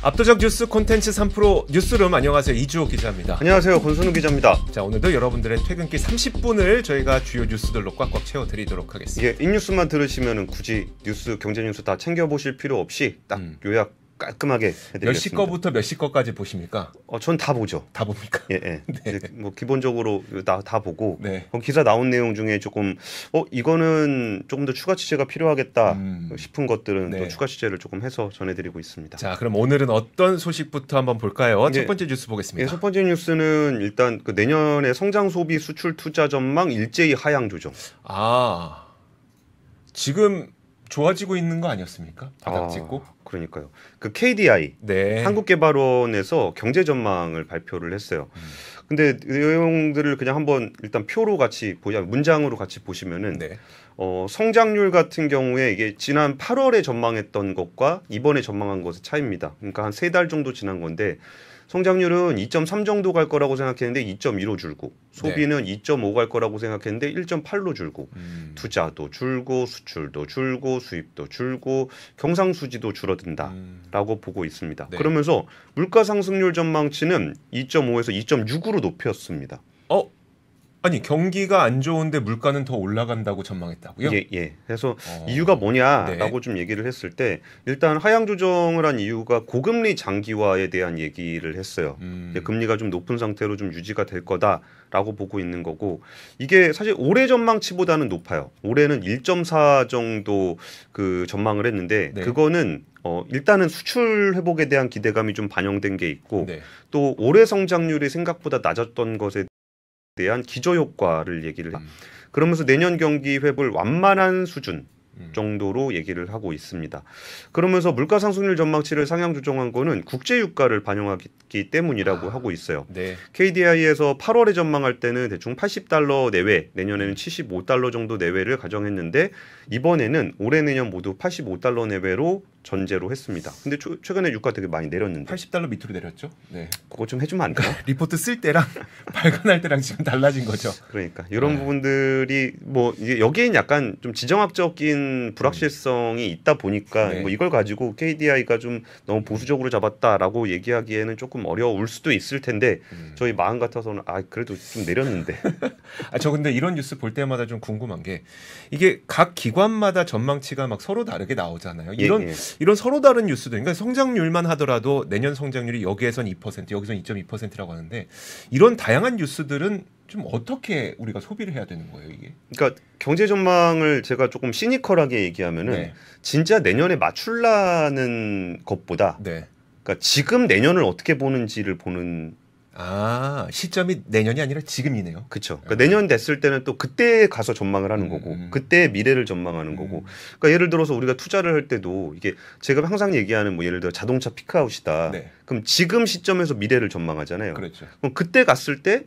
압도적 뉴스 콘텐츠 3프로 뉴스룸, 안녕하세요. 이주호 기자입니다. 안녕하세요. 권순우 기자입니다. 자, 오늘도 여러분들의 퇴근길 30분을 저희가 주요 뉴스들로 꽉꽉 채워드리도록 하겠습니다. 이게 인뉴스만 들으시면 굳이 뉴스, 경제 뉴스 다 챙겨보실 필요 없이 딱 요약 깔끔하게 해드리겠습니다. 몇 시 거부터 몇 시 거까지 보십니까? 전 다 보죠. 다 봅니까? 예. 네. 이제 뭐 기본적으로 다 보고 네. 기사 나온 내용 중에 조금 이거는 조금 더 추가 취재가 필요하겠다 싶은 것들은 네. 또 추가 취재를 조금 해서 전해드리고 있습니다. 자, 그럼 오늘은 어떤 소식부터 한번 볼까요? 네. 첫 번째 뉴스 보겠습니다. 첫 번째 뉴스는 일단 그 내년에 성장 소비 수출 투자 전망 일제히 하향 조정. 지금 좋아지고 있는 거 아니었습니까? 바닥 찍고. 그러니까요. 그 KDI 네. 한국개발원에서 경제 전망을 발표를 했어요. 근데 내용들을 그냥 한번 일단 표로 같이 문장으로 같이 보시면은 네. 성장률 같은 경우에 이게 지난 8월에 전망했던 것과 이번에 전망한 것의 차이입니다. 그러니까 한 3달 정도 지난 건데 성장률은 2.3 정도 갈 거라고 생각했는데 2.2로 줄고, 소비는 2.5 갈 거라고 생각했는데 1.8로 줄고, 투자도 줄고, 수출도 줄고, 수입도 줄고, 경상수지도 줄어든다라고 보고 있습니다. 네. 그러면서 물가 상승률 전망치는 2.5에서 2.6으로 높였습니다. 아니, 경기가 안 좋은데 물가는 더 올라간다고 전망했다고요? 예. 그래서 이유가 뭐냐라고 네. 좀 얘기를 했을 때 일단 하향 조정을 한 이유가 고금리 장기화에 대한 얘기를 했어요. 금리가 좀 높은 상태로 좀 유지가 될 거다라고 보고 있는 거고, 이게 사실 올해 전망치보다는 높아요. 올해는 1.4 정도 그 전망을 했는데 네. 그거는 일단은 수출 회복에 대한 기대감이 좀 반영된 게 있고, 네. 또 올해 성장률이 생각보다 낮았던 것에 대한 기저효과를 얘기를 해요. 그러면서 내년 경기 회복을 완만한 수준 정도로 얘기를 하고 있습니다. 그러면서 물가 상승률 전망치를 상향 조정한 거는 국제 유가를 반영하기 때문이라고 하고 있어요. 네. KDI에서 8월에 전망할 때는 대충 80달러 내외, 내년에는 75달러 정도 내외를 가정했는데 이번에는 올해 내년 모두 85달러 내외로 전제로 했습니다. 근데 최근에 유가 되게 많이 내렸는데 80달러 밑으로 내렸죠? 네. 그거 좀 해주면 안 돼요? 리포트 쓸 때랑 발간할 때랑 지금 달라진 거죠. 그러니까 이런 부분들이 뭐 이게 여기엔 약간 좀 지정학적인 불확실성이 있다 보니까 네. 뭐 이걸 가지고 KDI가 좀 너무 보수적으로 잡았다라고 얘기하기에는 조금 어려울 수도 있을 텐데 저희 마음 같아서는 그래도 좀 내렸는데. 저 근데 이런 뉴스 볼 때마다 좀 궁금한 게 이게 각 기관마다 전망치가 막 서로 다르게 나오잖아요. 이런 서로 다른 뉴스들, 그러니까 성장률만 하더라도 내년 성장률이 여기에선 2%, 여기선 2.2%라고 하는데 이런 다양한 뉴스들은 좀 어떻게 우리가 소비를 해야 되는 거예요, 이게? 그러니까 경제 전망을 제가 조금 시니컬하게 얘기하면은 네. 진짜 내년에 맞추려는 것보다 그러니까 지금 내년을 어떻게 보는지를 보는. 시점이 내년이 아니라 지금이네요. 그렇죠. 그러니까 내년 됐을 때는 또 그때 가서 전망을 하는 거고, 그때의 미래를 전망하는 거고. 그러니까 예를 들어서 우리가 투자를 할 때도 이게 제가 항상 얘기하는 뭐 예를 들어 자동차 피크아웃이다. 네. 그럼 지금 시점에서 미래를 전망하잖아요. 그렇죠. 그럼 그때 갔을 때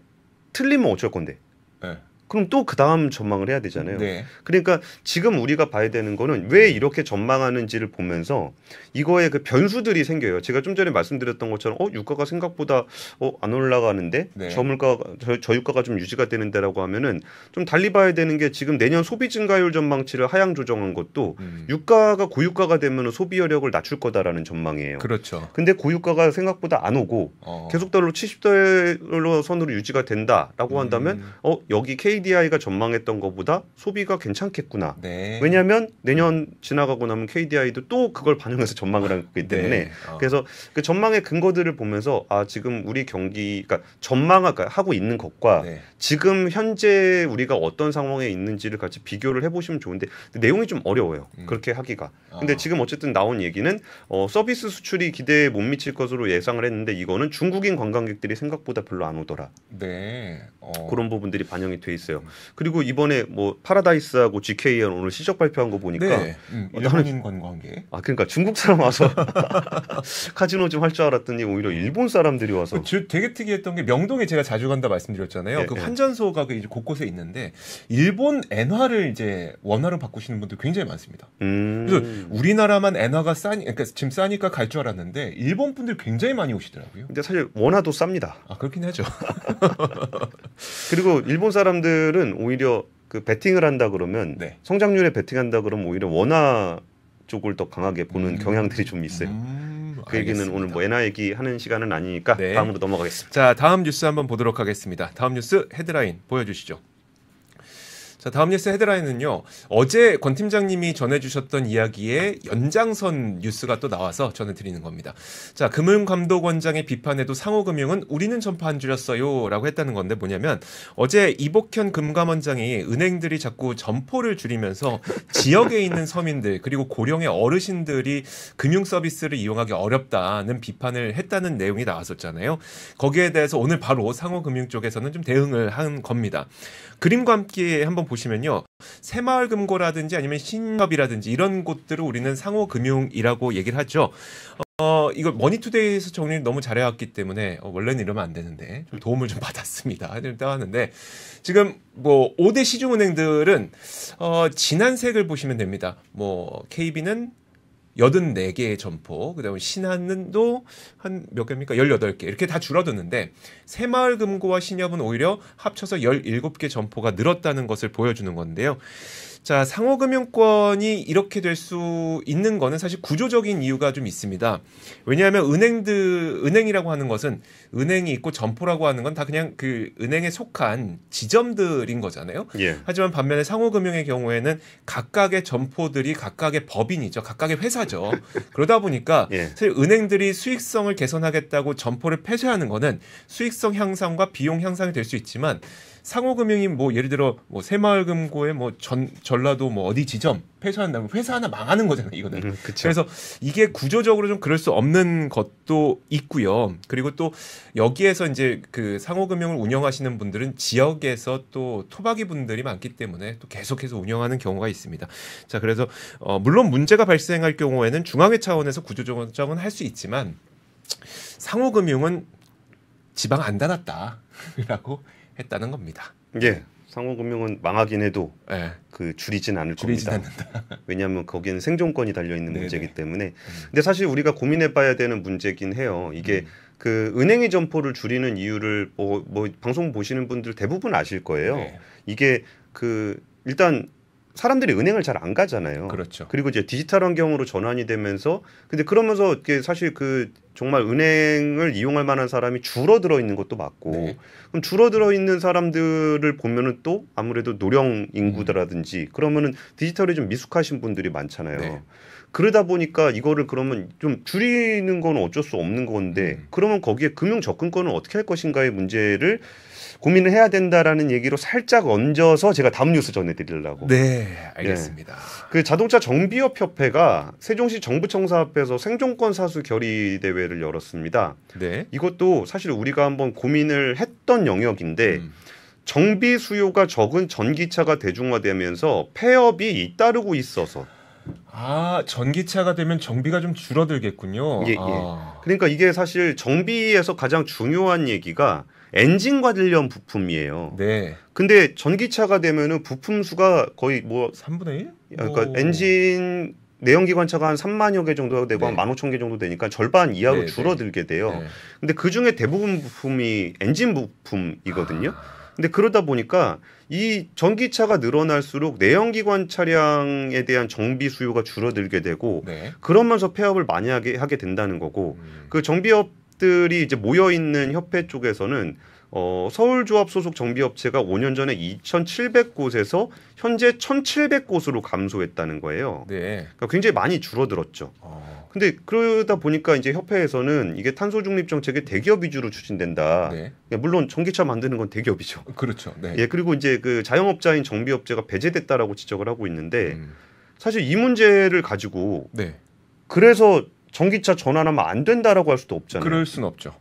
틀리면 어쩔 건데? 네. 그럼 또 그 다음 전망을 해야 되잖아요. 네. 그러니까 지금 우리가 봐야 되는 거는 왜 이렇게 전망하는지를 보면서 이거에 그 변수들이 생겨요. 제가 좀 전에 말씀드렸던 것처럼 유가가 생각보다 안 올라가는데 네. 저유가가 좀 유지가 되는데라고 하면은 좀 달리 봐야 되는 게 지금 내년 소비 증가율 전망치를 하향 조정한 것도 유가가 고유가가 되면 소비 여력을 낮출 거다라는 전망이에요. 그렇죠. 근데 고유가가 생각보다 안 오고 계속달러 70달러 선으로 유지가 된다라고 한다면 여기 KDI가 전망했던 것보다 소비가 괜찮겠구나. 네. 왜냐하면 내년 지나가고 나면 KDI도 또 그걸 반영해서 전망을 한 거기 때문에 네. 그래서 그 전망의 근거들을 보면서 지금 우리 경기, 그러니까 전망하고 있는 것과 지금 현재 우리가 어떤 상황에 있는지를 같이 비교를 해보시면 좋은데 내용이 좀 어려워요. 그렇게 하기가. 근데 지금 어쨌든 나온 얘기는 서비스 수출이 기대에 못 미칠 것으로 예상을 했는데 이거는 중국인 관광객들이 생각보다 별로 안 오더라. 네. 그런 부분들이 반영이 돼 있어요. 그리고 이번에 뭐 파라다이스하고 GKN 오늘 실적 발표한 거 보니까 일본인 관광객. 그러니까 중국 사람 와서 카지노 좀 할 줄 알았더니 오히려 일본 사람들이 와서. 되게 특이했던 게 명동에 제가 자주 간다 말씀드렸잖아요. 그 환전소가 이제 곳곳에 있는데 일본 엔화를 이제 원화로 바꾸시는 분들 굉장히 많습니다. 그래서 우리나라만 엔화가 그러니까 지금 싸니까 갈 줄 알았는데 일본 분들 굉장히 많이 오시더라고요. 근데 사실 원화도 쌉니다. 그렇긴 하죠. 그리고 일본 사람들은 오히려 그 베팅을 한다 그러면 성장률에 베팅한다 그러면 오히려 원화 쪽을 더 강하게 보는 경향들이 좀 있어요. 그 얘기는 알겠습니다. 오늘 뭐 엔화 얘기 하는 시간은 아니니까 네. 다음으로 넘어가겠습니다. 자, 다음 뉴스 한번 보도록 하겠습니다. 다음 뉴스 헤드라인 보여주시죠. 자, 다음 뉴스 헤드라인은요. 어제 권 팀장님이 전해주셨던 이야기의 연장선 뉴스가 또 나와서 전해드리는 겁니다. 자, 금융감독원장의 비판에도 상호금융은 우리는 전파 안 줄였어요 라고 했다는 건데 뭐냐면 어제 이복현 금감원장이 은행들이 자꾸 점포를 줄이면서 지역에 있는 서민들 그리고 고령의 어르신들이 금융 서비스를 이용하기 어렵다는 비판을 했다는 내용이 나왔었잖아요. 거기에 대해서 오늘 바로 상호금융 쪽에서는 좀 대응을 한 겁니다. 그림과 함께 한번 보시면요. 새마을금고라든지 아니면 신협이라든지 이런 곳들을 우리는 상호금융이라고 얘기를 하죠. 이걸 머니투데이에서 정리를 너무 잘해왔기 때문에 원래는 이러면 안 되는데 좀 도움을 좀 받았습니다. 따왔는데 지금 뭐 5대 시중은행들은 진한 색을 보시면 됩니다. 뭐 KB는 84개의 점포, 그다음에 신한은도 한 몇 개입니까? 18개. 이렇게 다 줄어드는데 새마을금고와 신협은 오히려 합쳐서 17개 점포가 늘었다는 것을 보여주는 건데요. 자, 상호금융권이 이렇게 될 수 있는 거는 사실 구조적인 이유가 좀 있습니다. 왜냐하면 은행이라고 하는 것은 은행이 있고 점포라고 하는 건 다 그냥 그 은행에 속한 지점들인 거잖아요. 예. 하지만 반면에 상호금융의 경우에는 각각의 점포들이 각각의 법인이죠. 각각의 회사죠. 그러다 보니까 예. 사실 은행들이 수익성을 개선하겠다고 점포를 폐쇄하는 거는 수익성 향상과 비용 향상이 될 수 있지만 상호금융이 뭐 예를 들어 뭐 새마을금고의 뭐 전라도 뭐 어디 지점 폐쇄한다면 회사 하나 망하는 거잖아요, 이거는. 그쵸. 그래서 이게 구조적으로 좀 그럴 수 없는 것도 있고요. 그리고 또 여기에서 이제 그 상호금융을 운영하시는 분들은 지역에서 또 토박이 분들이 많기 때문에 또 계속해서 운영하는 경우가 있습니다. 자, 그래서 물론 문제가 발생할 경우에는 중앙회 차원에서 구조조정은 할 수 있지만 상호금융은 지방 안 닫았다라고 했다는 겁니다. 예. 상호금융은 망하긴 해도 네. 그 줄이진 않을 줄이진 겁니다. 않는다. 왜냐하면 거기에는 생존권이 달려 있는 네네. 문제이기 때문에. 근데 사실 우리가 고민해봐야 되는 문제긴 해요. 이게 그 은행의 점포를 줄이는 이유를 뭐 방송 보시는 분들 대부분 아실 거예요. 네. 이게 그 일단 사람들이 은행을 잘 안 가잖아요. 그렇죠. 그리고 이제 디지털 환경으로 전환이 되면서 근데 그러면서 이게 사실 그 정말 은행을 이용할 만한 사람이 줄어들어 있는 것도 맞고 네. 그럼 줄어들어 있는 사람들을 보면은 또 아무래도 노령 인구들라든지 그러면은 디지털에 좀 미숙하신 분들이 많잖아요. 네. 그러다 보니까 이거를 그러면 좀 줄이는 건 어쩔 수 없는 건데 그러면 거기에 금융 접근권을 어떻게 할 것인가의 문제를 고민을 해야 된다라는 얘기로 살짝 얹어서 제가 다음 뉴스 전해드리려고. 네, 알겠습니다. 그 자동차 정비업 협회가 세종시 정부청사 앞에서 생존권 사수 결의 대회를 열었습니다. 네. 이것도 사실 우리가 한번 고민을 했던 영역인데 정비 수요가 적은 전기차가 대중화되면서 폐업이 잇따르고 있어서. 아, 전기차가 되면 정비가 좀 줄어들겠군요. 예, 예. 그러니까 이게 사실 정비에서 가장 중요한 얘기가 엔진 관련 부품이에요. 네. 근데 전기차가 되면은 부품 수가 거의 뭐 3분의 1? 그러니까 엔진 내연기관차가 한 3만여 개 정도 되고 네. 한 15,000개 정도 되니까 절반 이하로 네, 줄어들게 돼요. 네. 근데 그 중에 대부분 부품이 엔진 부품이거든요. 근데 그러다 보니까 이 전기차가 늘어날수록 내연기관 차량에 대한 정비 수요가 줄어들게 되고 네. 그러면서 폐업을 많이 하게 된다는 거고 그 정비업들이 이제 모여 있는 협회 쪽에서는 서울조합 소속 정비업체가 5년 전에 2,700곳에서 현재 1,700곳으로 감소했다는 거예요. 네. 그러니까 굉장히 많이 줄어들었죠. 근데 그러다 보니까 이제 협회에서는 이게 탄소 중립 정책이 대기업 위주로 추진된다. 네. 물론 전기차 만드는 건 대기업이죠. 그렇죠. 네. 예, 그리고 이제 그 자영업자인 정비업체가 배제됐다라고 지적을 하고 있는데 사실 이 문제를 가지고 네. 그래서 전기차 전환하면 안 된다라고 할 수도 없잖아요. 그럴 수는 없죠.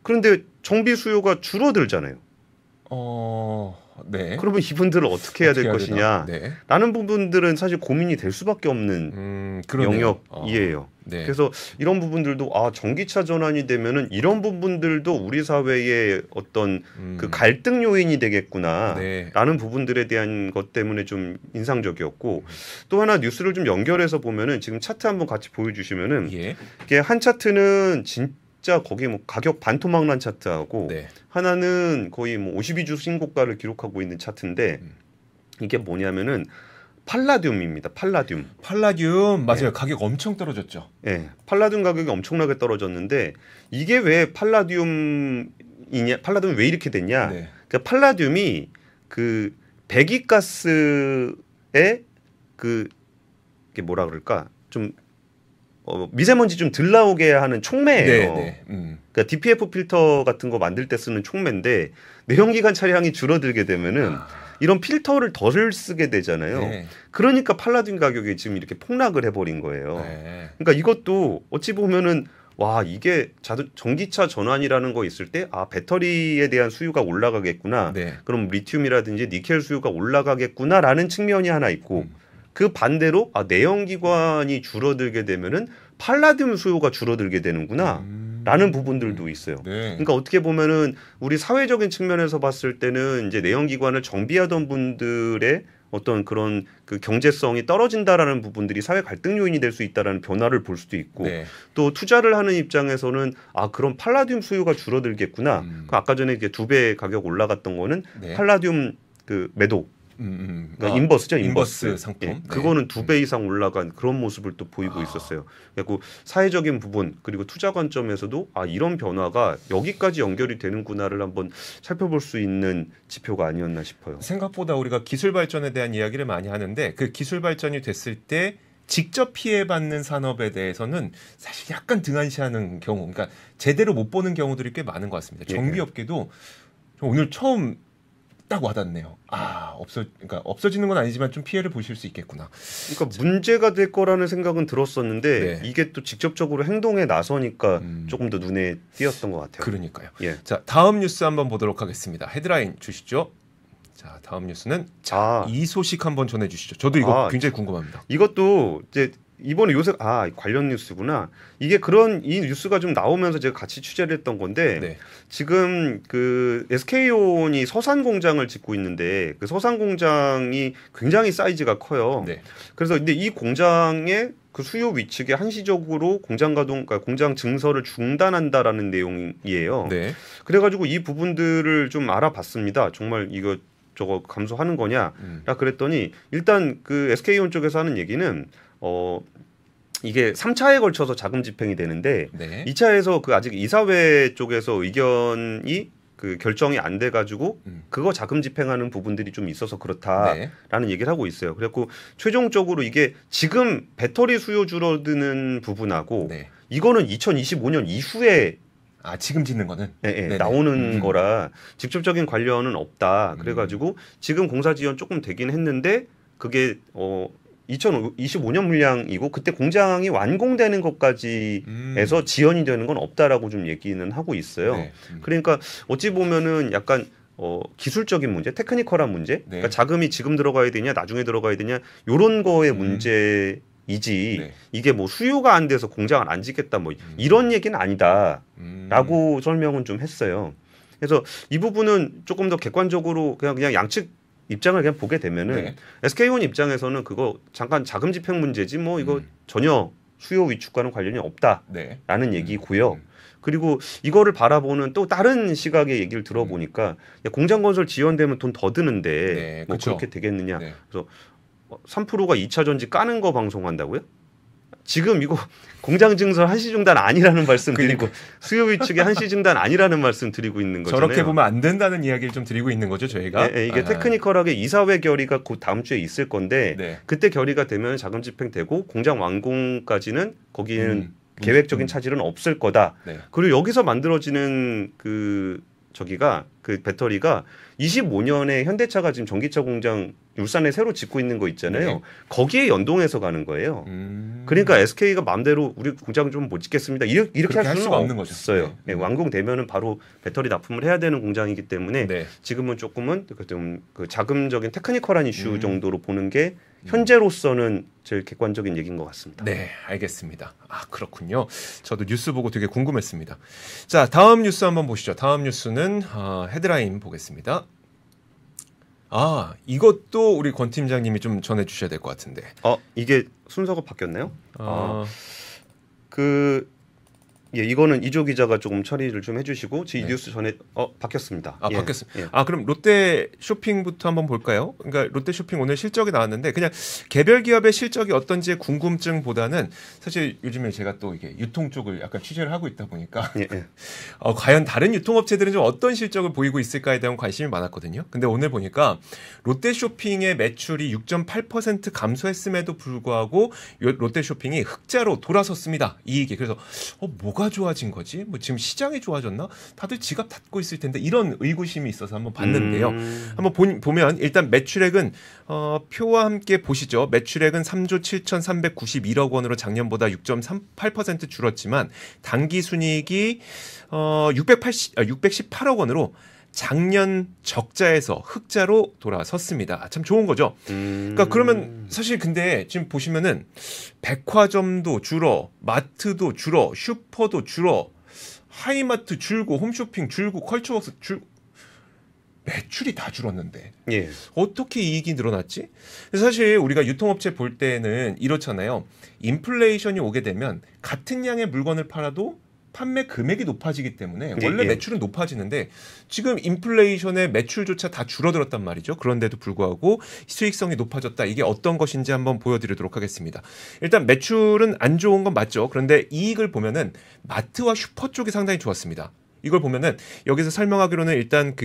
그런데 정비 수요가 줄어들잖아요. 네. 그러면 이분들을 어떻게 해야 될 것이냐? 네. 라는 부분들은 사실 고민이 될 수밖에 없는 그러네요. 영역이에요. 네. 그래서 이런 부분들도 전기차 전환이 되면은 이런 부분들도 우리 사회의 어떤 그 갈등 요인이 되겠구나 네. 라는 라는 부분들에 대한 것 때문에 좀 인상적이었고 또 하나 뉴스를 좀 연결해서 보면은 지금 차트 한번 같이 보여주시면은 예. 이게 한 차트는 진짜 거기 뭐 가격 반토막난 차트하고 네. 하나는 거의 뭐 52주 신고가를 기록하고 있는 차트인데 이게 뭐냐면은 팔라듐입니다. 팔라듐. 팔라듐 맞아요. 가격 엄청 떨어졌죠. 네, 팔라듐 가격이 엄청나게 떨어졌는데 이게 왜 팔라듐이냐? 팔라듐이 왜 이렇게 됐냐? 네. 그러니까 팔라듐이 그 배기가스에 그게 뭐라 그럴까? 좀 미세먼지 좀 덜 나오게 하는 촉매예요. 네. 그러니까 DPF 필터 같은 거 만들 때 쓰는 촉매인데 내연기관 차량이 줄어들게 되면은 이런 필터를 덜 쓰게 되잖아요. 네. 그러니까 팔라듐 가격이 지금 이렇게 폭락을 해버린 거예요. 네. 그러니까 이것도 어찌 보면은 와 이게 전기차 전환이라는 거 있을 때 아 배터리에 대한 수요가 올라가겠구나. 네. 그럼 리튬이라든지 니켈 수요가 올라가겠구나라는 측면이 하나 있고 그 반대로 아 내연기관이 줄어들게 되면은 팔라듐 수요가 줄어들게 되는구나. 라는 부분들도 있어요. 네. 그러니까 어떻게 보면은 우리 사회적인 측면에서 봤을 때는 이제 내연기관을 정비하던 분들의 어떤 그런 그 경제성이 떨어진다라는 부분들이 사회 갈등 요인이 될 수 있다라는 변화를 볼 수도 있고 네. 또 투자를 하는 입장에서는 아 그럼 팔라듐 수요가 줄어들겠구나. 그 아까 전에 이게 2배 가격 올라갔던 거는 네. 팔라듐 그 매도. 그러니까 인버스죠, 인버스 상품. 예, 네. 그거는 2배 이상 올라간 그런 모습을 또 보이고 있었어요. 그리고 사회적인 부분 그리고 투자 관점에서도 아 이런 변화가 여기까지 연결이 되는구나를 한번 살펴볼 수 있는 지표가 아니었나 싶어요. 생각보다 우리가 기술 발전에 대한 이야기를 많이 하는데 그 기술 발전이 됐을 때 직접 피해받는 산업에 대해서는 사실 약간 등한시하는 경우, 그러니까 제대로 못 보는 경우들이 꽤 많은 것 같습니다. 정비업계도 오늘 처음 딱 와닿네요. 그러니까 없어지는 건 아니지만 좀 피해를 보실 수 있겠구나. 그러니까 문제가 될 거라는 생각은 들었었는데 네. 이게 또 직접적으로 행동에 나서니까 조금 더 눈에 띄었던 것 같아요. 그러니까요. 예. 자, 다음 뉴스 한번 보도록 하겠습니다. 헤드라인 주시죠. 자, 다음 뉴스는 이 소식 한번 전해주시죠. 저도 이거 굉장히 궁금합니다. 이것도 이제 이번에 요새 관련 뉴스구나. 이게 이 뉴스가 좀 나오면서 제가 같이 취재를 했던 건데 네. 지금 그 SK온이 서산 공장을 짓고 있는데 그 서산 공장이 굉장히 사이즈가 커요. 네. 그래서 근데 이 공장의 그 수요 위축에 한시적으로 그러니까 공장 증설을 중단한다라는 내용이에요. 네. 그래가지고 이 부분들을 좀 알아봤습니다. 정말 이거 저거 감소하는 거냐? 라 그랬더니 일단 그 SK온 쪽에서 하는 얘기는 이게 3차에 걸쳐서 자금 집행이 되는데 네. 2차에서 그 아직 이사회 쪽에서 의견이 그 결정이 안 돼가지고 그거 자금 집행하는 부분들이 좀 있어서 그렇다라는 얘기를 하고 있어요. 그래갖고 최종적으로 이게 지금 배터리 수요 줄어드는 부분하고 이거는 2025년 이후에 지금 짓는 거는 나오는 거라 직접적인 관련은 없다. 그래가지고 지금 공사 지연 조금 되긴 했는데 그게 2025년 물량이고 그때 공장이 완공되는 것까지 해서 지연이 되는 건 없다라고 좀 얘기는 하고 있어요. 네. 그러니까 어찌 보면은 약간 기술적인 문제, 테크니컬한 문제, 그러니까 자금이 지금 들어가야 되냐, 나중에 들어가야 되냐 이런 거의 문제이지 이게 뭐 수요가 안 돼서 공장을 안 짓겠다 뭐 이런 얘기는 아니다라고 설명은 좀 했어요. 그래서 이 부분은 조금 더 객관적으로 그냥 양측 입장을 그냥 보게 되면은 SK온 입장에서는 그거 잠깐 자금 집행 문제지 뭐 이거 전혀 수요 위축과는 관련이 없다라는 얘기고요. 그리고 이거를 바라보는 또 다른 시각의 얘기를 들어보니까 공장 건설 지연되면 돈 더 드는데 뭐 그렇게 되겠느냐. 그래서 3%가 2차 전지 까는 거 방송한다고요? 지금 이거 공장 증설 한시 중단 아니라는 말씀 드리고 수요 위축의 한시 중단 아니라는 말씀 드리고 있는 거잖아요. 저렇게 보면 안 된다는 이야기를 좀 드리고 있는 거죠, 저희가. 이게 테크니컬하게 이사회 결의가 곧 다음 주에 있을 건데 그때 결의가 되면 자금 집행되고 공장 완공까지는 거기에는 계획적인 차질은 없을 거다. 그리고 여기서 만들어지는 그 배터리가 25년에 현대차가 지금 전기차 공장 울산에 새로 짓고 있는 거 있잖아요. 거기에 연동해서 가는 거예요. 그러니까 SK가 마음대로 우리 공장 좀 못 짓겠습니다. 이렇게 할 수는 없는 거죠. 완공되면은 바로 배터리 납품을 해야 되는 공장이기 때문에 지금은 조금은 좀 그 자금적인 테크니컬한 이슈 정도로 보는 게 현재로서는 제일 객관적인 얘기인 것 같습니다. 네, 알겠습니다. 그렇군요. 저도 뉴스 보고 되게 궁금했습니다. 자, 다음 뉴스 한번 보시죠. 다음 뉴스는 헤드라인 보겠습니다. 이것도 우리 권 팀장님이 좀 전해주셔야 될 것 같은데. 이게 순서가 바뀌었나요? 예, 이거는 이조 기자가 조금 처리를 좀 해주시고 이 네. 뉴스 전에 바뀌었습니다. 아, 예, 바뀌었습니다. 예. 아, 그럼 롯데 쇼핑부터 한번 볼까요? 그러니까 롯데 쇼핑 오늘 실적이 나왔는데 그냥 개별 기업의 실적이 어떤지의 궁금증보다는 사실 요즘에 제가 또 이게 유통 쪽을 약간 취재를 하고 있다 보니까 예, 예. 과연 다른 유통업체들은 좀 어떤 실적을 보이고 있을까에 대한 관심이 많았거든요. 근데 오늘 보니까 롯데 쇼핑의 매출이 6.8% 감소했음에도 불구하고 롯데 쇼핑이 흑자로 돌아섰습니다. 이익이. 그래서 뭐가 좋아진 거지? 뭐 지금 시장이 좋아졌나? 다들 지갑 닫고 있을 텐데 이런 의구심이 있어서 한번 봤는데요. 한번 보면 일단 매출액은 표와 함께 보시죠. 매출액은 3조 7,391억 원으로 작년보다 6.38% 줄었지만 당기순이익이 618억 원으로 작년 적자에서 흑자로 돌아섰습니다. 참 좋은 거죠. 그러니까 그러면 사실 근데 지금 보시면은 백화점도 줄어, 마트도 줄어, 슈퍼도 줄어, 하이마트 줄고, 홈쇼핑 줄고, 컬처웍스 줄고 매출이 다 줄었는데 예. 어떻게 이익이 늘어났지? 사실 우리가 유통업체 볼 때는 이렇잖아요. 인플레이션이 오게 되면 같은 양의 물건을 팔아도 판매 금액이 높아지기 때문에 원래 예. 매출은 높아지는데 지금 인플레이션에 매출조차 다 줄어들었단 말이죠. 그런데도 불구하고 수익성이 높아졌다. 이게 어떤 것인지 한번 보여드리도록 하겠습니다. 일단 매출은 안 좋은 건 맞죠. 그런데 이익을 보면은 마트와 슈퍼 쪽이 상당히 좋았습니다. 이걸 보면은 여기서 설명하기로는 일단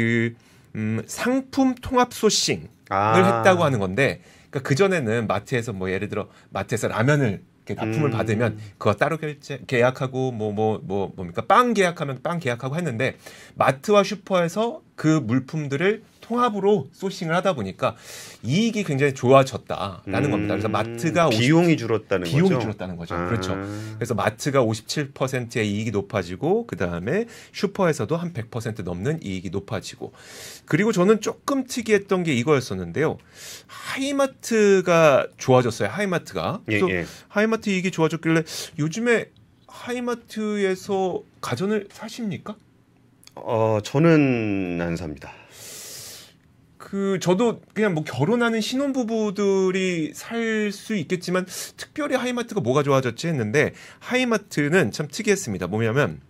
상품 통합 소싱을 했다고 하는 건데 그러니까 그전에는 마트에서 뭐 예를 들어 마트에서 라면을 납품을 받으면 그거 따로 계약하고 뭡니까 빵 계약하면 빵 계약하고 했는데 마트와 슈퍼에서 그 물품들을 통합으로 소싱을 하다 보니까 이익이 굉장히 좋아졌다라는 겁니다. 그래서 마트가 비용이 줄었다는 거죠. 그렇죠. 그래서 마트가 57%의 이익이 높아지고 그 다음에 슈퍼에서도 한 100% 넘는 이익이 높아지고 그리고 저는 조금 특이했던 게 이거였었는데요. 하이마트가 좋아졌어요. 하이마트가. 그래서 하이마트 이익이 좋아졌길래 요즘에 하이마트에서 가전을 사십니까? 저는 안 삽니다. 저도 그냥 뭐 결혼하는 신혼부부들이 살 수 있겠지만 특별히 하이마트가 뭐가 좋아졌지 했는데 하이마트는 참 특이했습니다. 뭐냐면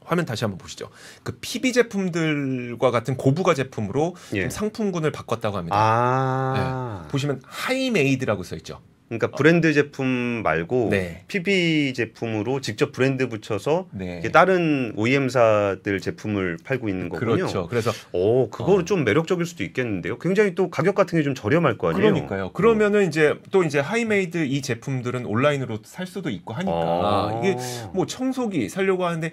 화면 다시 한번 보시죠. 그 PB 제품들과 같은 고부가 제품으로 좀 상품군을 바꿨다고 합니다. 네. 보시면 하이메이드라고 써 있죠. 그러니까 브랜드 제품 말고 PB 제품으로 직접 브랜드 붙여서 다른 OEM사들 제품을 팔고 있는 거군요. 그렇죠. 그래서 그거는 좀 매력적일 수도 있겠는데요. 굉장히 또 가격 같은 게 좀 저렴할 거 아니에요. 그러니까요. 그러면은 이제 하이메이드 이 제품들은 온라인으로 살 수도 있고 하니까 이게 뭐 청소기 살려고 하는데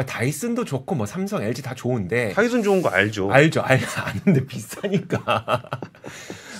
다이슨도 좋고 뭐 삼성, LG 다 좋은데 다이슨 좋은 거 알죠. 아는데 비싸니까.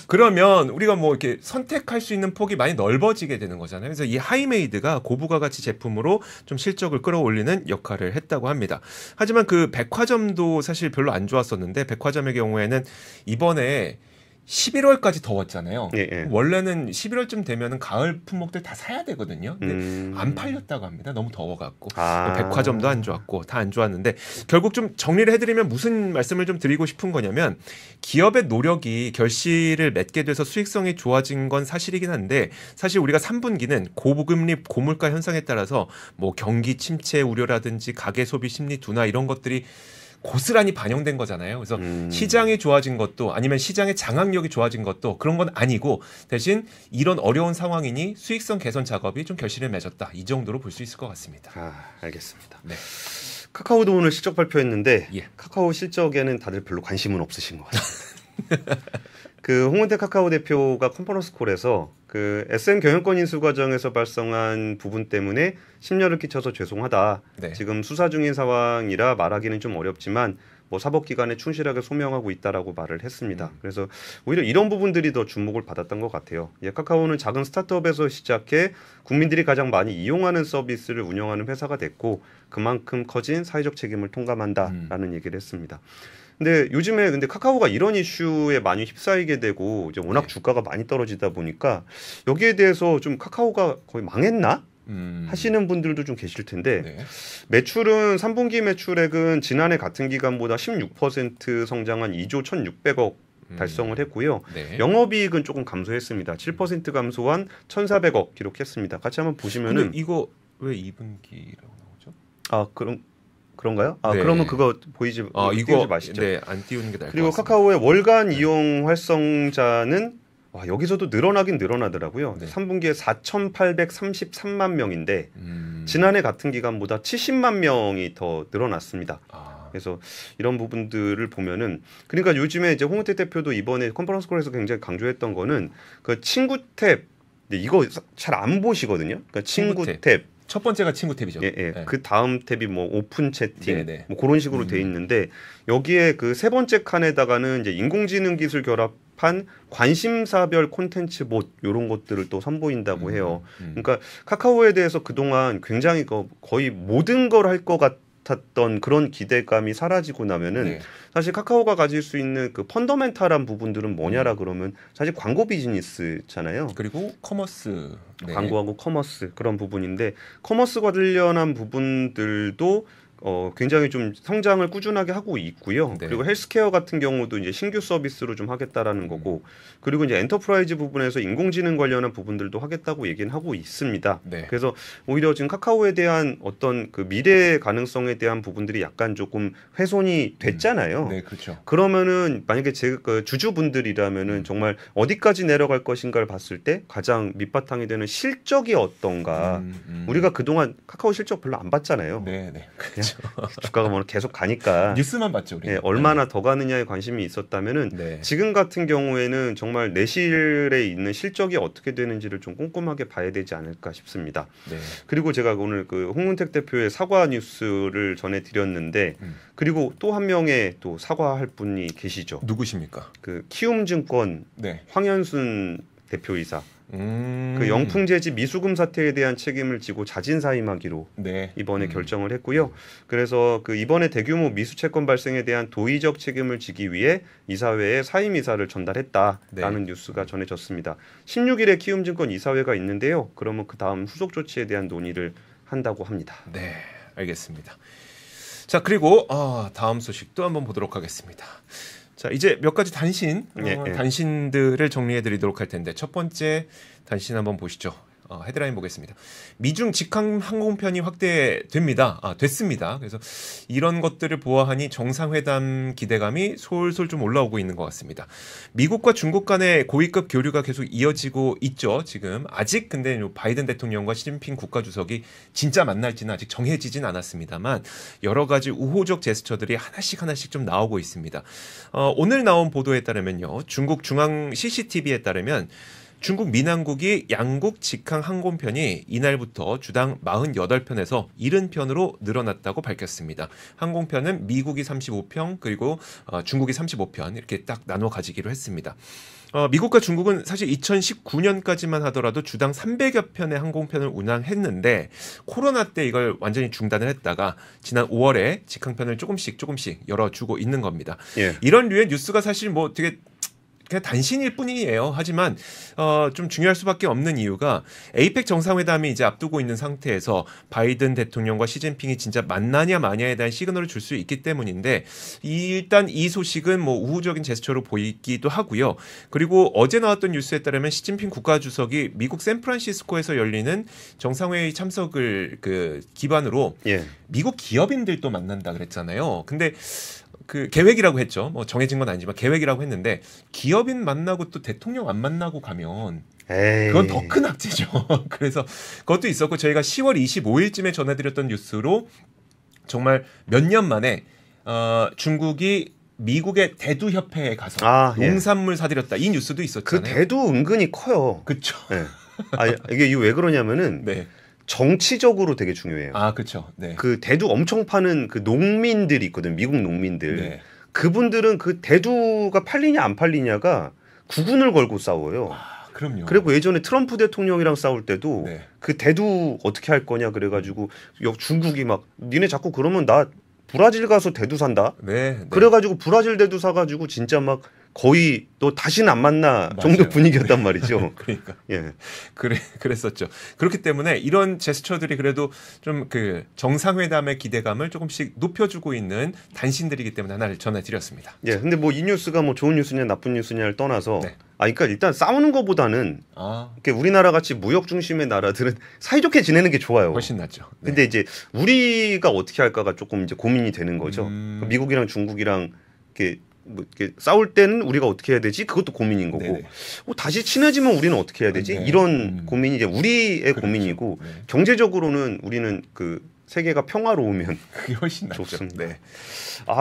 그러면 우리가 뭐 이렇게 선택할 수 있는 폭이 많이 넓어지게 되는 거잖아요. 그래서 이 하이메이드가 고부가 가치 제품으로 좀 실적을 끌어올리는 역할을 했다고 합니다. 하지만 그 백화점도 사실 별로 안 좋았었는데 백화점의 경우에는 이번에 11월까지 더웠잖아요. 원래는 11월쯤 되면은 가을 품목들 다 사야 되거든요. 근데 안 팔렸다고 합니다. 너무 더워갖고 백화점도 안 좋았고 다 안 좋았는데 결국 좀 정리를 해드리면 무슨 말씀을 좀 드리고 싶은 거냐면 기업의 노력이 결실을 맺게 돼서 수익성이 좋아진 건 사실이긴 한데 사실 우리가 3분기는 고금리 고물가 현상에 따라서 뭐 경기 침체 우려라든지 가계 소비 심리 둔화 이런 것들이 고스란히 반영된 거잖아요. 그래서 시장이 좋아진 것도 아니면 시장의 장악력이 좋아진 것도 그런 건 아니고 대신 이런 어려운 상황이니 수익성 개선 작업이 좀 결실을 맺었다. 이 정도로 볼 수 있을 것 같습니다. 알겠습니다. 네. 카카오도 오늘 실적 발표했는데 카카오 실적에는 다들 별로 관심은 없으신 것 같아요. 홍은태 카카오 대표가 컨퍼런스 콜에서 SM 경영권 인수 과정에서 발생한 부분 때문에 심려를 끼쳐서 죄송하다. 지금 수사 중인 상황이라 말하기는 좀 어렵지만 뭐 사법기관에 충실하게 소명하고 있다라고 말을 했습니다. 그래서 오히려 이런 부분들이 더 주목을 받았던 것 같아요. 카카오는 작은 스타트업에서 시작해 국민들이 가장 많이 이용하는 서비스를 운영하는 회사가 됐고 그만큼 커진 사회적 책임을 통감한다라는 얘기를 했습니다. 근데 요즘에 카카오가 이런 이슈에 많이 휩싸이게 되고 이제 워낙 주가가 많이 떨어지다 보니까 여기에 대해서 좀 카카오가 거의 망했나? 하시는 분들도 좀 계실 텐데 매출은 3분기 매출액은 지난해 같은 기간보다 16% 성장한 2조 1,600억 달성을 했고요. 영업이익은 조금 감소했습니다. 7% 감소한 1,400억 기록했습니다. 같이 한번 보시면은 이거 왜 2분기라고 나오죠? 아 그런가요? 아 네. 그러면 그거 보이지 띄우지 마시죠. 네, 안 띄우는 게 나을 것 그리고 같습니다. 카카오의 월간 이용 활성자는 와, 여기서도 늘어나긴 늘어나더라고요. 네. 3분기에 4,833만 명인데 지난해 같은 기간보다 70만 명이 더 늘어났습니다. 그래서 이런 부분들을 보면은 그러니까 요즘에 이제 홍은택 대표도 이번에 컨퍼런스 콜에서 굉장히 강조했던 거는 그 친구 탭 이거 잘 안 보시거든요. 그러니까 친구 탭. 첫 번째가 친구 탭이죠. 예. 네. 그 다음 탭이 뭐 오픈 채팅, 네네. 뭐 그런 식으로 돼 있는데 여기에 그 세 번째 칸에다가는 이제 인공지능 기술 결합한 관심사별 콘텐츠 봇 이런 것들을 또 선보인다고 해요. 그러니까 카카오에 대해서 그동안 굉장히 거의 모든 걸 할 것 같았던 그런 기대감이 사라지고 나면은 네. 사실 카카오가 가질 수 있는 그 펀더멘탈한 부분들은 뭐냐라 그러면 사실 광고 비즈니스잖아요. 그리고 커머스, 네. 광고하고 커머스 그런 부분인데 커머스와 관련한 부분들도 굉장히 좀 성장을 꾸준하게 하고 있고요. 네. 그리고 헬스케어 같은 경우도 이제 신규 서비스로 좀 하겠다라는 거고, 그리고 이제 엔터프라이즈 부분에서 인공지능 관련한 부분들도 하겠다고 얘기는 하고 있습니다. 네. 그래서 오히려 지금 카카오에 대한 어떤 그 미래의 가능성에 대한 부분들이 약간 조금 훼손이 됐잖아요. 네, 그렇죠. 그러면은 만약에 그 주주분들이라면은 정말 어디까지 내려갈 것인가를 봤을 때 가장 밑바탕이 되는 실적이 어떤가. 우리가 그동안 카카오 실적 별로 안 봤잖아요. 네, 네. 그렇죠. 주가가 뭐 계속 가니까 뉴스만 봤죠, 우리. 예, 얼마나 더 가느냐에 관심이 있었다면은 네. 지금 같은 경우에는 정말 내실에 있는 실적이 어떻게 되는지를 좀 꼼꼼하게 봐야 되지 않을까 싶습니다. 네. 그리고 제가 오늘 그 홍문택 대표의 사과 뉴스를 전해드렸는데 그리고 또 한 명의 또 사과할 분이 계시죠. 누구십니까? 그 키움증권 네. 황현순 대표이사. 그 영풍재지 미수금 사태에 대한 책임을 지고 자진 사임하기로 네. 이번에 결정을 했고요. 그래서 그 이번에 대규모 미수 채권 발생에 대한 도의적 책임을 지기 위해 이사회에 사임 이사를 전달했다라는 뉴스가 전해졌습니다. 16일에 키움증권 이사회가 있는데요. 그러면 그 다음 후속 조치에 대한 논의를 한다고 합니다. 네, 알겠습니다. 자, 그리고 다음 소식도 한번 보도록 하겠습니다. 자, 이제 몇 가지 단신들을 정리해드리도록 할 텐데 첫 번째 단신 한번 보시죠. 헤드라인 보겠습니다. 미중 직항 항공편이 확대됩니다. 됐습니다. 그래서 이런 것들을 보아하니 정상회담 기대감이 솔솔 좀 올라오고 있는 것 같습니다. 미국과 중국 간의 고위급 교류가 계속 이어지고 있죠. 지금 아직 근데 바이든 대통령과 시진핑 국가주석이 진짜 만날지는 아직 정해지진 않았습니다만 여러 가지 우호적 제스처들이 하나씩 좀 나오고 있습니다. 오늘 나온 보도에 따르면요. 중국 중앙 CCTV에 따르면 중국 민항국이 양국 직항 항공편이 이날부터 주당 48편에서 70편으로 늘어났다고 밝혔습니다. 항공편은 미국이 35편 그리고 중국이 35편 이렇게 딱 나눠 가지기로 했습니다. 미국과 중국은 사실 2019년까지만 하더라도 주당 300여 편의 항공편을 운항했는데 코로나 때 이걸 완전히 중단을 했다가 지난 5월에 직항편을 조금씩 열어주고 있는 겁니다. 예. 이런 류의 뉴스가 사실 뭐 되게 그냥 단신일 뿐이에요. 하지만 좀 중요할 수밖에 없는 이유가 에이펙 정상회담이 이제 앞두고 있는 상태에서 바이든 대통령과 시진핑이 진짜 만나냐 마냐에 대한 시그널을 줄 수 있기 때문인데 일단 이 소식은 뭐 우호적인 제스처로 보이기도 하고요. 그리고 어제 나왔던 뉴스에 따르면 시진핑 국가주석이 미국 샌프란시스코에서 열리는 정상회의 참석을 기반으로 미국 기업인들도 만난다 그랬잖아요. 근데 그 계획이라고 했죠. 뭐 정해진 건 아니지만 계획이라고 했는데 기업인 만나고 또 대통령 안 만나고 가면 그건 더 큰 악재죠. 그래서 그것도 있었고 저희가 10월 25일쯤에 전해드렸던 뉴스로 정말 몇 년 만에 중국이 미국의 대두 협회에 가서 농산물 사들였다 이 뉴스도 있었잖아요. 그 대두 은근히 커요. 그렇죠. 네. 이게 왜 그러냐면은. 네. 정치적으로 되게 중요해요. 그렇죠. 네. 그 대두 엄청 파는 그 농민들이 있거든, 미국 농민들. 네. 그분들은 그 대두가 팔리냐 안 팔리냐가 구군을 걸고 싸워요. 그럼요. 그리고 예전에 트럼프 대통령이랑 싸울 때도 그 대두 어떻게 할 거냐 그래가지고 중국이 막 니네 자꾸 그러면 나 브라질 가서 대두 산다. 그래가지고 브라질 대두 사가지고 진짜 막 거의 또 다시는 안 만나 정도 맞아요. 분위기였단 말이죠. 그러니까 예. 그랬었죠. 그렇기 때문에 이런 제스처들이 그래도 좀 그 정상회담의 기대감을 조금씩 높여주고 있는 단신들이기 때문에 하나를 전해드렸습니다. 예. 근데 뭐 이 뉴스가 뭐 좋은 뉴스냐 나쁜 뉴스냐를 떠나서 네. 그러니까 일단 싸우는 것보다는 이렇게 우리나라 같이 무역 중심의 나라들은 사이좋게 지내는 게 좋아요. 훨씬 낫죠. 네. 근데 이제 우리가 어떻게 할까가 조금 이제 고민이 되는 거죠. 미국이랑 중국이랑 이렇게 뭐 이렇게 싸울 때는 우리가 어떻게 해야 되지? 그것도 고민인 거고. 다시 친해지면 우리는 어떻게 해야 되지? 네. 이런 고민이 이제 우리의 그렇죠. 고민이고 네. 경제적으로는 우리는 그 세계가 평화로우면 그게 훨씬 낫죠. 좋습니다. 네.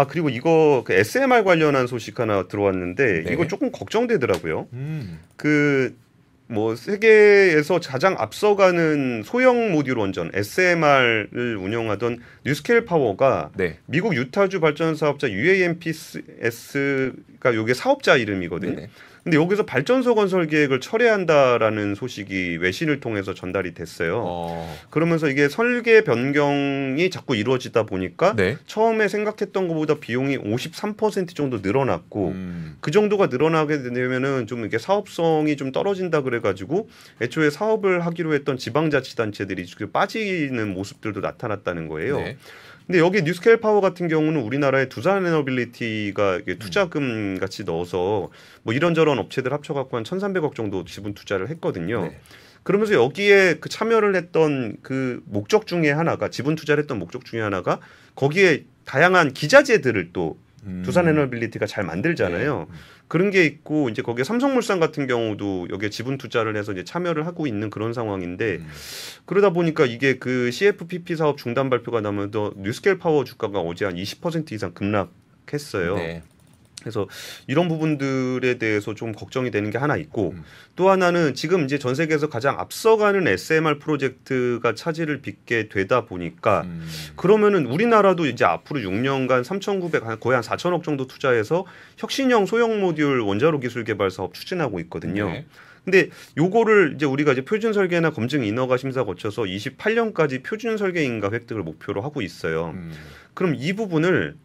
그리고 이거 그 SMR 관련한 소식 하나 들어왔는데 네. 이거 조금 걱정되더라고요. 음. 그 뭐 세계에서 가장 앞서가는 소형 모듈 원전 SMR을 운영하던 뉴스케일 파워가 네. 미국 유타주 발전 사업자 UAMPS가 요게 사업자 이름이거든요. 네네. 근데 여기서 발전소 건설 계획을 철회한다라는 소식이 외신을 통해서 전달이 됐어요. 그러면서 이게 설계 변경이 자꾸 이루어지다 보니까 네. 처음에 생각했던 것보다 비용이 53% 정도 늘어났고 음. 그 정도가 늘어나게 되면은 좀 이게 사업성이 좀 떨어진다 그래가지고 애초에 사업을 하기로 했던 지방자치단체들이 빠지는 모습들도 나타났다는 거예요. 네. 근데 여기 뉴스케일 파워 같은 경우는 우리나라의 두산 에너빌리티가 투자금 같이 넣어서 뭐 이런저런 업체들 합쳐갖고 한 1,300억 정도 지분 투자를 했거든요. 네. 그러면서 여기에 그 참여를 했던 그 목적 중에 하나가 지분 투자를 했던 목적 중에 하나가 거기에 다양한 기자재들을 또 두산 에너빌리티가 잘 만들잖아요. 네. 그런 게 있고 이제 거기에 삼성물산 같은 경우도 여기에 지분 투자를 해서 이제 참여를 하고 있는 그런 상황인데 그러다 보니까 이게 그 CFPP 사업 중단 발표가 나면서 뉴스케일 파워 주가가 어제 한 20% 이상 급락했어요. 네. 그래서 이런 부분들에 대해서 좀 걱정이 되는 게 하나 있고 또 하나는 지금 이제 전 세계에서 가장 앞서가는 SMR 프로젝트가 차질을 빚게 되다 보니까 그러면은 우리나라도 이제 앞으로 6년간 3,900 거의 한 4천억 정도 투자해서 혁신형 소형 모듈 원자로 기술 개발 사업 추진하고 있거든요. 네. 근데 요거를 이제 우리가 이제 표준 설계나 검증 인허가 심사 거쳐서 28년까지 표준 설계 인가 획득을 목표로 하고 있어요. 그럼 이 부분을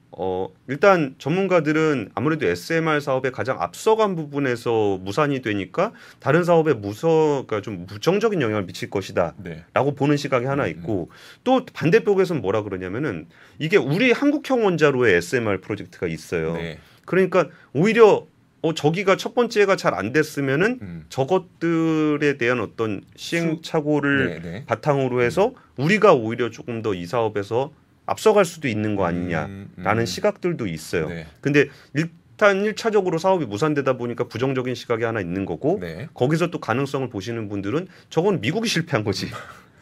일단 전문가들은 아무래도 SMR 사업의 가장 앞서간 부분에서 무산이 되니까 다른 사업에 그러니까 좀 부정적인 영향을 미칠 것이다라고 네. 보는 시각이 하나 있고 또 반대쪽에서는 뭐라 그러냐면은 이게 우리 한국형 원자로의 SMR 프로젝트가 있어요. 네. 그러니까 오히려 저기가 첫 번째가 잘 안 됐으면은 저것들에 대한 어떤 시행착오를 네. 바탕으로 해서 우리가 오히려 조금 더 이 사업에서 앞서갈 수도 있는 거 아니냐라는 시각들도 있어요. 네. 근데 일단 1차적으로 사업이 무산되다 보니까 부정적인 시각이 하나 있는 거고 네. 거기서 또 가능성을 보시는 분들은 저건 미국이 실패한 거지.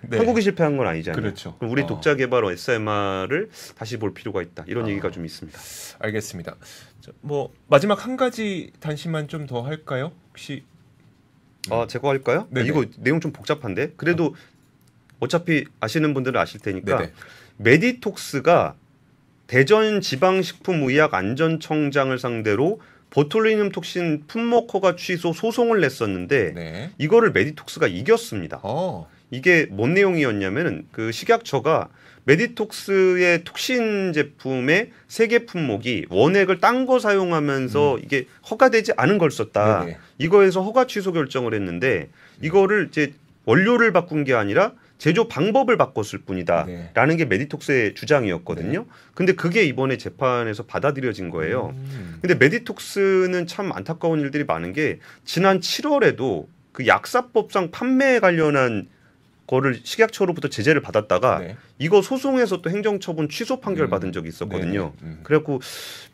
네. 한국이 실패한 건 아니잖아요. 그렇죠. 그럼 우리 독자 개발 SMR을 다시 볼 필요가 있다. 이런 얘기가 좀 있습니다. 알겠습니다. 뭐 마지막 한 가지 단신만 좀 더 할까요? 혹시 제거 할까요? 네네. 이거 내용 좀 복잡한데 그래도 어차피 아시는 분들은 아실 테니까 네네. 메디톡스가 대전지방식품의약안전청장을 상대로 보툴리눔 톡신 품목 허가 취소 소송을 냈었는데 네. 이거를 메디톡스가 이겼습니다. 이게 뭔 내용이었냐면은 그 식약처가 메디톡스의 톡신 제품의 3개 품목이 원액을 딴 거 사용하면서 이게 허가되지 않은 걸 썼다. 네네. 이거에서 허가 취소 결정을 했는데 이거를 이제 원료를 바꾼 게 아니라 제조 방법을 바꿨을 뿐이다. 네. 라는 게 메디톡스의 주장이었거든요. 근데 그게 이번에 재판에서 받아들여진 거예요. 근데 메디톡스는 참 안타까운 일들이 많은 게 지난 7월에도 그 약사법상 판매에 관련한 거를 식약처로부터 제재를 받았다가 네. 이거 소송에서 또 행정처분 취소 판결 받은 적이 있었거든요. 그래갖고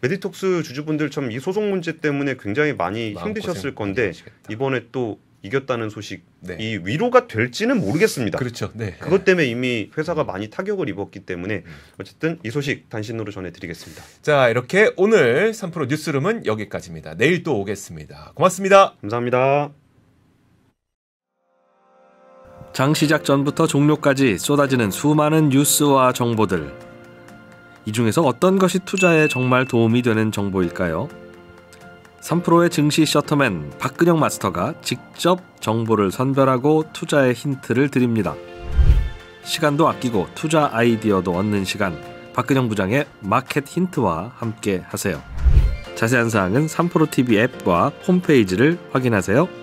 메디톡스 주주분들 참 이 소송 문제 때문에 굉장히 많이 힘드셨을 건데 하시겠다. 이번에 또 이겼다는 소식 네. 이 위로가 될지는 모르겠습니다. 그렇죠. 네. 그것 때문에 이미 회사가 많이 타격을 입었기 때문에 어쨌든 이 소식 단신으로 전해드리겠습니다. 자, 이렇게 오늘 3프로 뉴스룸은 여기까지입니다. 내일 또 오겠습니다. 고맙습니다. 감사합니다. 장 시작 전부터 종료까지 쏟아지는 수많은 뉴스와 정보들. 이 중에서 어떤 것이 투자에 정말 도움이 되는 정보일까요? 3프로의 증시 셔터맨 박근영 마스터가 직접 정보를 선별하고 투자의 힌트를 드립니다. 시간도 아끼고 투자 아이디어도 얻는 시간, 박근영 부장의 마켓 힌트와 함께 하세요. 자세한 사항은 3프로TV 앱과 홈페이지를 확인하세요.